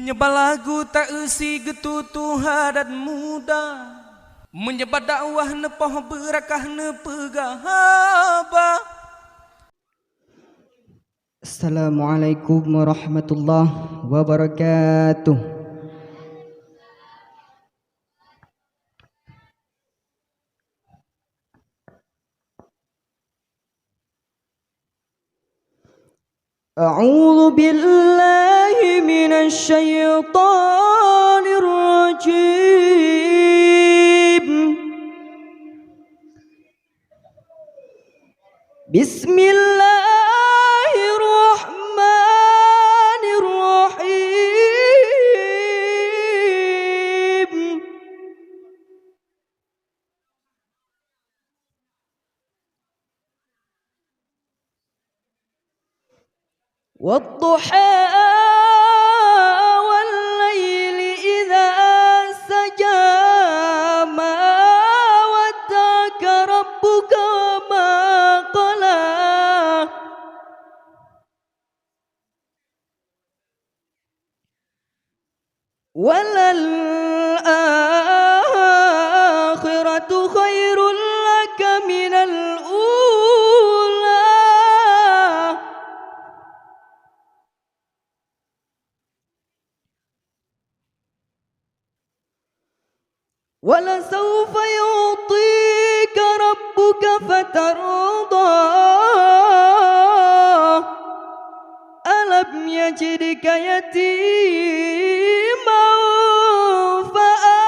Menyebar lagu tak isi getutu hadat muda, menyebar dakwah nepoh berakah nepegahaba. Assalamualaikum warahmatullahi wabarakatuh. أعوذ بالله من الشيطان الرجيم. بسم الله الرحمن الرحيم. والضحى والليل إذا سجى ما ودعك ربك وما قلى وللآخرة خير لك من الأولى ولسوف يعطيك ربك فترضى ألم يجدك يتيما فآوى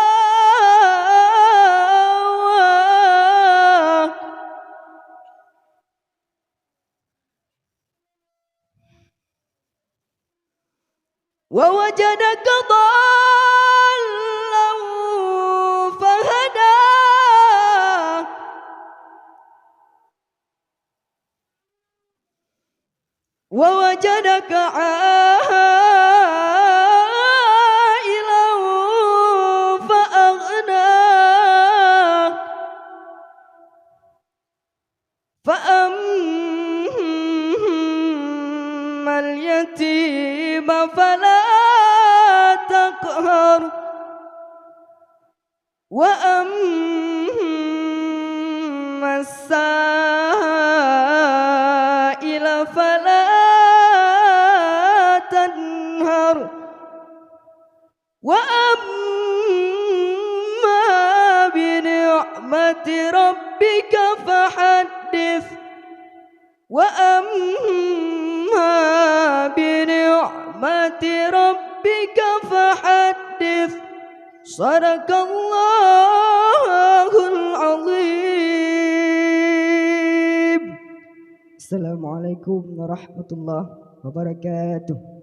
ووجدك ضالا فهدى ووجدك عائلا فأغنى فأما اليتيم فلا تقهر وأما السائل فلا تنهر وأما بنعمة ربك فحدث وأما بنعمة ربك فحدث صدق الله العظيم. Assalamualaikum warahmatullahi wabarakatuh.